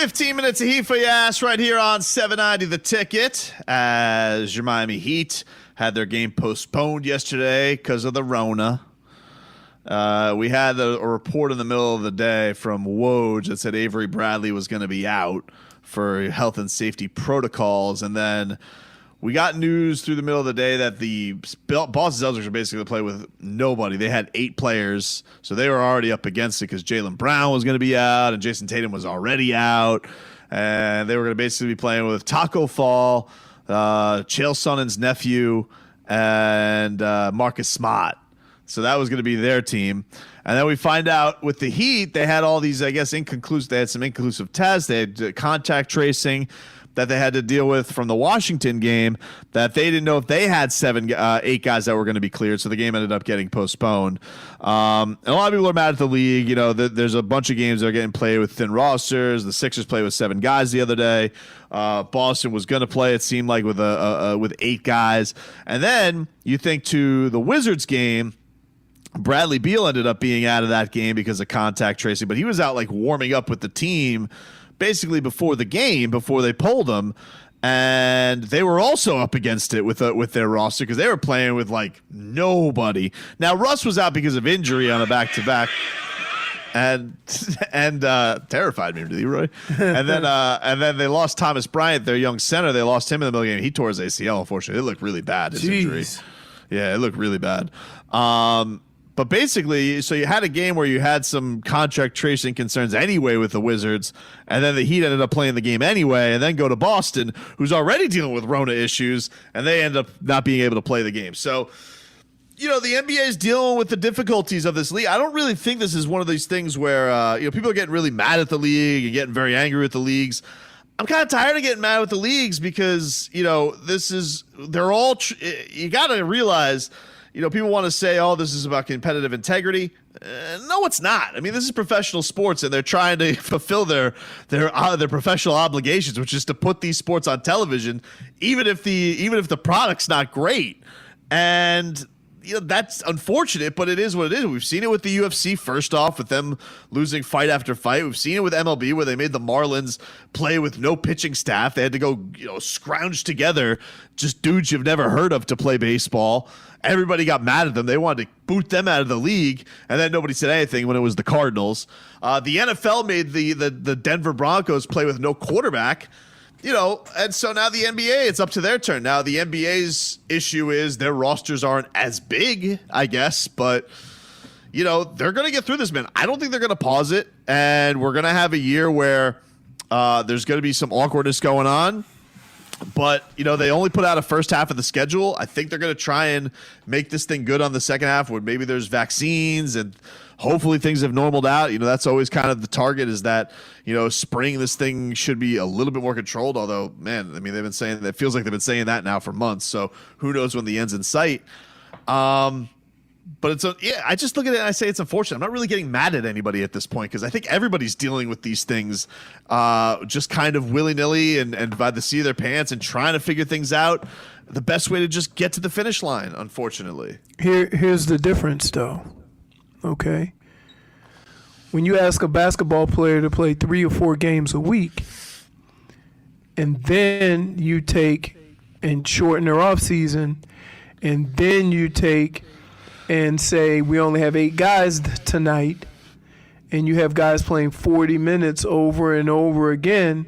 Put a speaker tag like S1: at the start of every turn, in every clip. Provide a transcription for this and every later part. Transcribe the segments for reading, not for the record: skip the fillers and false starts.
S1: 15 minutes of heat for your ass right here on 790 The Ticket, as your Miami Heat had their game postponed yesterday because of the Rona. We had a report in the middle of the day from Woj that said Avery Bradley was going to be out for health and safety protocols, and then we got news through the middle of the day that the Boston Celtics were basically going to play with nobody. They had 8 players, so they were already up against it because Jaylen Brown was going to be out and Jason Tatum was already out. And they were going to basically be playing with Taco Fall, Chael Sonnen's nephew, and Marcus Smart. So that was going to be their team. And then we find out with the Heat, they had all these, I guess, inconclusive. They had some inconclusive tests. They had contact tracing that they had to deal with from the Washington game, that they didn't know if they had 8 guys that were going to be cleared, so the game ended up getting postponed. And a lot of people are mad at the league. You know, there's a bunch of games that are getting played with thin rosters. The Sixers played with 7 guys the other day. Boston was going to play, it seemed like, with 8 guys. And then you think to the Wizards game, Bradley Beal ended up being out of that game because of contact tracing, but he was out like warming up with the team basically before the game, before they pulled him, and they were also up against it with their roster because they were playing with like nobody. Now Russ was out because of injury on a back-to-back, and terrified me, Leroy. And then they lost Thomas Bryant, their young center. They lost him in the middle of the game. He tore his ACL. Unfortunately, it looked really bad. His injury, yeah, it looked really bad. But basically, so you had a game where you had some contract tracing concerns anyway with the Wizards, and then the Heat ended up playing the game anyway, and then go to Boston, who's already dealing with Rona issues, and they end up not being able to play the game. So, you know, the NBA is dealing with the difficulties of this league. I don't really think this is one of these things where, people are getting really mad at the league and getting very angry with the leagues. I'm kind of tired of getting mad with the leagues because, you know, you got to realize, you know, people want to say, oh, this is about competitive integrity. No, it's not. I mean, this is professional sports, and they're trying to fulfill their professional obligations, which is to put these sports on television, even if the product's not great. And you know, that's unfortunate, but it is what it is. We've seen it with the UFC, first off, with them losing fight after fight. We've seen it with MLB, where they made the Marlins play with no pitching staff. They had to go, scrounge together just dudes you've never heard of to play baseball. Everybody got mad at them. They wanted to boot them out of the league, and then nobody said anything when it was the Cardinals. The NFL made the Denver Broncos play with no quarterback. And so now the NBA, it's up to their turn. Now the NBA's issue is their rosters aren't as big, I guess, but they're going to get through this, man. I don't think they're going to pause it, and we're going to have a year where there's going to be some awkwardness going on. But, they only put out a first half of the schedule. I think they're going to try and make this thing good on the second half, where maybe there's vaccines and hopefully things have normaled out. That's always kind of the target, is that, spring, this thing should be a little bit more controlled. Although, man, I mean, they've been saying that, feels like they've been saying that now for months. So who knows when the end's in sight. But I just look at it and I say it's unfortunate. I'm not really getting mad at anybody at this point, because I think everybody's dealing with these things just kind of willy-nilly and by the seat of their pants, and trying to figure things out. The best way to just get to the finish line, unfortunately.
S2: Here's the difference, though. Okay? When you ask a basketball player to play 3 or 4 games a week, and then you take and shorten their off season, and then you take and say we only have 8 guys tonight, and you have guys playing 40 minutes over and over again,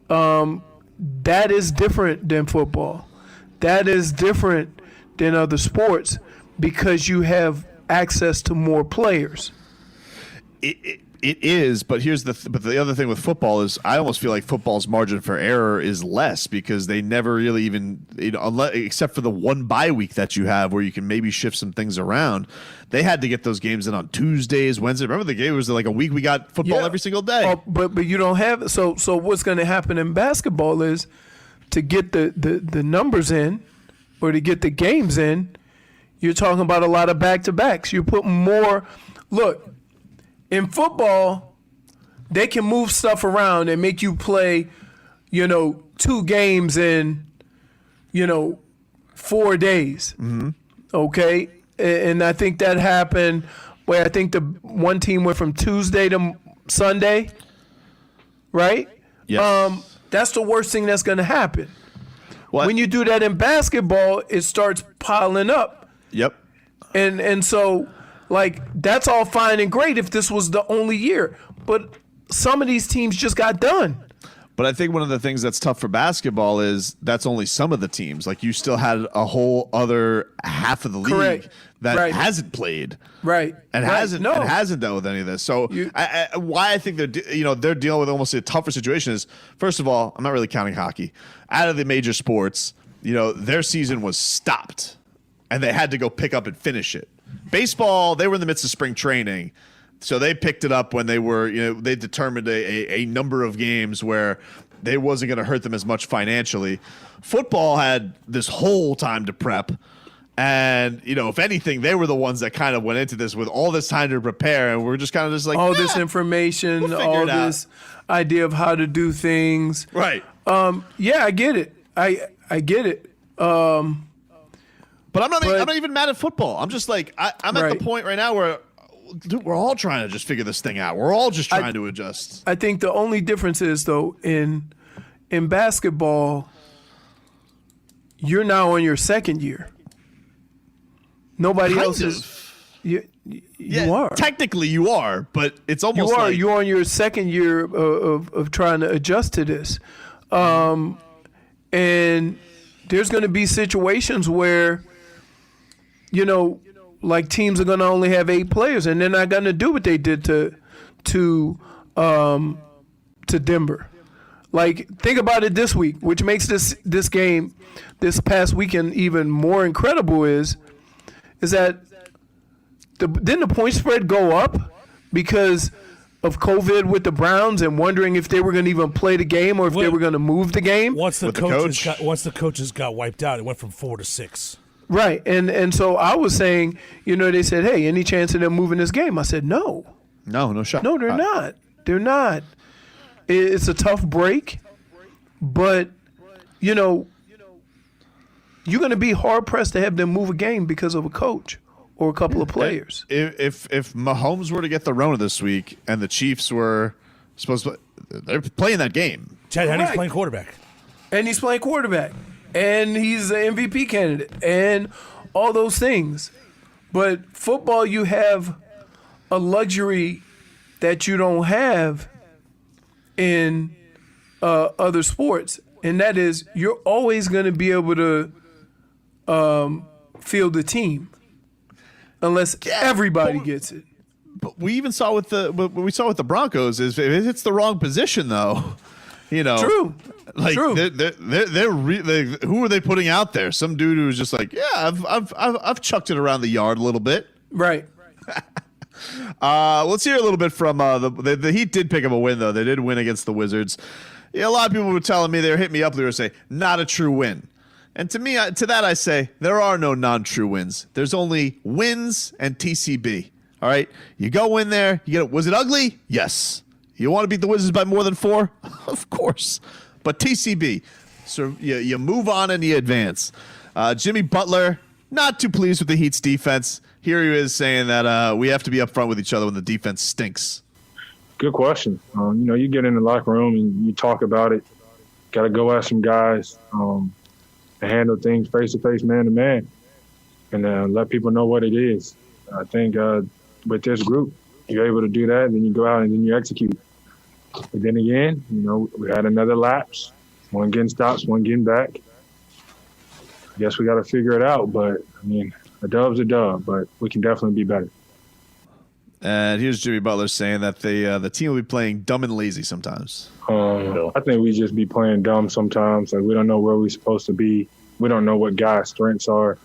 S2: that is different than football. That is different than other sports, because you have access to more players.
S1: It is, but but the other thing with football is, I almost feel like football's margin for error is less, because they never really even, except for the one bye week that you have where you can maybe shift some things around. They had to get those games in on Tuesdays, Wednesday. Remember, the game was like a week we got football every single day.
S2: Oh, but you don't have it. So what's going to happen in basketball is, to get the numbers in, or to get the games in, you're talking about a lot of back-to-backs. You're putting more. Look, in football, they can move stuff around and make you play, 2 games in, 4 days. Mm-hmm. Okay? And I think that happened where I think the one team went from Tuesday to Sunday. right?
S1: Yes.
S2: That's the worst thing that's going to happen.
S1: What?
S2: When you do that in basketball, it starts piling up.
S1: Yep.
S2: And so, like, that's all fine and great if this was the only year. But some of these teams just got done.
S1: But I think one of the things that's tough for basketball is that's only some of the teams. Like, you still had a whole other half of the league that hasn't played, and hasn't dealt with any of this. So, why I think they're dealing with almost a tougher situation is, first of all, I'm not really counting hockey. Out of the major sports, their season was stopped, and they had to go pick up and finish it. Baseball, they were in the midst of spring training. So they picked it up when they were, they determined a number of games where they wasn't going to hurt them as much financially. Football had this whole time to prep. And, if anything, they were the ones that kind of went into this with all this time to prepare. And we're just kind of just like,
S2: all this information, all this idea of how to do things.
S1: Right.
S2: Yeah, I get it. I get it.
S1: But I'm not even mad at football. I'm just like, I'm at the point right now where, dude, we're all trying to just figure this thing out. We're all just trying to adjust.
S2: I think the only difference is, though, in basketball, you're now on your second year. Nobody else is. You are.
S1: Technically, you are, but it's almost like
S2: you're on your second year of trying to adjust to this, and there's going to be situations where, like teams are going to only have 8 players, and they're not going to do what they did to Denver. Like, think about it this week, which makes this game, this past weekend, even more incredible. Is that didn't the point spread go up because of COVID with the Browns and wondering if they were going to even play the game or if they were going to move the game?
S3: Once the coaches got wiped out, it went from 4 to 6.
S2: Right, and so I was saying, they said, hey, any chance of them moving this game? I said, no.
S1: No shot.
S2: No, they're not. They're not. It's a tough break, but, you're going to be hard-pressed to have them move a game because of a coach or a couple of players.
S1: If Mahomes were to get the Rona this week and the Chiefs were supposed to – they're playing that game.
S3: Chad Henne's playing quarterback.
S2: And he's playing quarterback. And he's an MVP candidate and all those things. But football, you have a luxury that you don't have in other sports. And that is you're always going to be able to field the team unless everybody gets it.
S1: But we even saw with the Broncos is if it's the wrong position, though.
S2: True.
S1: Like
S2: True.
S1: Who are they putting out there? Some dude who's just like, yeah, I've chucked it around the yard a little bit.
S2: Right.
S1: Let's hear a little bit from the Heat. Did pick up a win though. They did win against the Wizards. Yeah, a lot of people were telling me, they were hitting me up. They were saying not a true win. And to me, to that I say there are no non-true wins. There's only wins and TCB. All right, you go in there. You get. Was it ugly? Yes. You want to beat the Wizards by more than 4? Of course. But TCB. So you move on and you advance. Jimmy Butler, not too pleased with the Heat's defense. Here he is saying that we have to be upfront with each other when the defense stinks.
S4: Good question. You get in the locker room and you talk about it. Got to go at some guys and handle things face-to-face, man-to-man, and let people know what it is. I think with this group, you're able to do that, and then you go out and then you execute. But then again, we had another lapse. One getting stops, one getting back. I guess we got to figure it out. But, a dub's a dub, but we can definitely be better.
S1: And here's Jimmy Butler saying that the team will be playing dumb and lazy sometimes.
S4: I think we just be playing dumb sometimes. Like, we don't know where we're supposed to be. We don't know what guys' strengths are.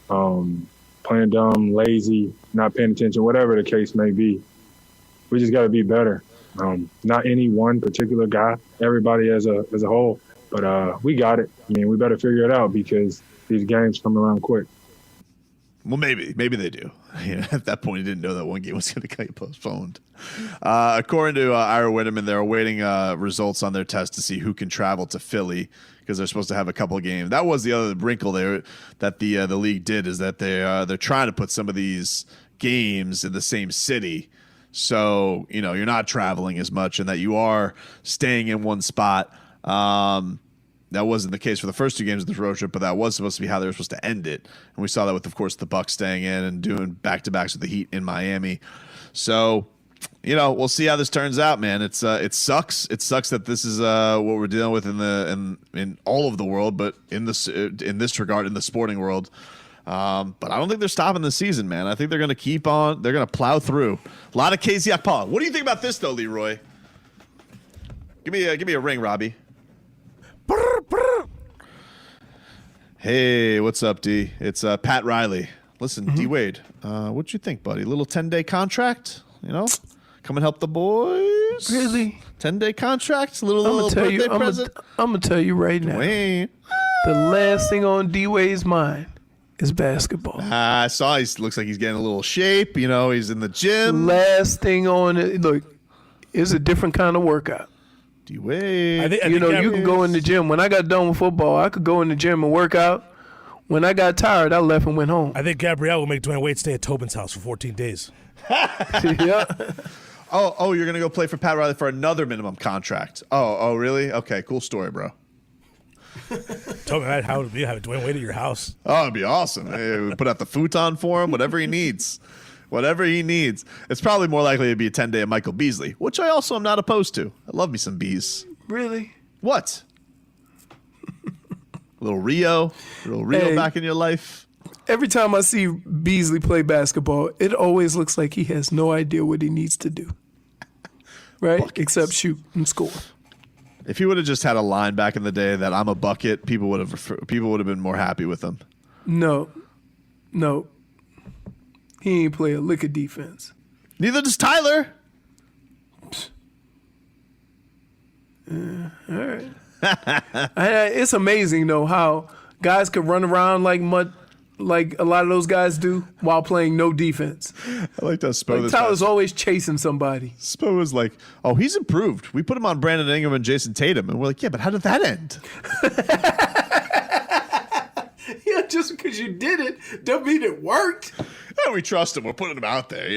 S4: Playing dumb, lazy, not paying attention, whatever the case may be. We just got to be better. Not any one particular guy, everybody as a whole. But we got it. We better figure it out because these games come around quick.
S1: Well, maybe they do. At that point, he didn't know that one game was going to get postponed. According to Ira Whitteman, they're awaiting results on their test to see who can travel to Philly because they're supposed to have a couple of games. That was the other wrinkle there that the league did, is that they're trying to put some of these games in the same city So, you're not traveling as much and that you are staying in one spot. That wasn't the case for the first 2 games of this road trip, but that was supposed to be how they were supposed to end it. And we saw that with, of course, the Bucks staying in and doing back-to-backs with the Heat in Miami. So, we'll see how this turns out, man. It sucks. It sucks that this is what we're dealing with in all of the world, but in this regard, in the sporting world. But I don't think they're stopping the season, man. I think they're going to keep on. They're going to plow through. A lot of KZ Okpala. What do you think about this, though, Leroy? Give me a ring, Robbie. Hey, what's up, D? It's Pat Riley. Listen, D Wade, what'd you think, buddy? Little 10-day contract, come and help the boys.
S2: Really?
S1: 10-day contract, little birthday present.
S2: I'm gonna tell you right now.
S1: Wait.
S2: The last thing on D Wade's mind is basketball.
S1: I saw he looks like he's getting a little shape. He's in the gym.
S2: Last thing on it, look, it's a different kind of workout.
S1: D Wade.
S3: I think
S2: You could go in the gym. When I got done with football, I could go in the gym and work out. When I got tired, I left and went home.
S3: I think Gabrielle will make Dwayne Wade stay at Tobin's house for 14 days.
S2: Yeah.
S1: Oh, you're gonna go play for Pat Riley for another minimum contract. Oh, really? Okay, cool story, bro.
S3: Tobin, how would it be having Dwayne Wade at your house?
S1: Oh, it'd be awesome. Hey, we put out the futon for him, whatever he needs. Whatever he needs. It's probably more likely to be a 10-day at Michael Beasley, which I also am not opposed to. I love me some bees.
S2: Really?
S1: What? Little Rio
S2: Hey.
S1: back in your life.
S2: Every time I see Beasley play basketball, it always looks like he has no idea what he needs to do. Right?
S1: Buckets.
S2: Except shoot and score.
S1: If he would have just had a line back in the day that I'm a bucket, people would have been more happy with him.
S2: No. He ain't play a lick of defense.
S1: Neither does Tyler.
S2: All right. It's amazing though how guys could run around like a lot of those guys do while playing no defense.
S1: I like that Spo.
S2: Tyler's always chasing somebody.
S1: Spo was like, "Oh, he's improved. We put him on Brandon Ingram and Jason Tatum," and we're like, "Yeah, but how did that end?"
S2: Yeah, just because you did it don't mean it worked.
S1: We trust him. We're putting him out there,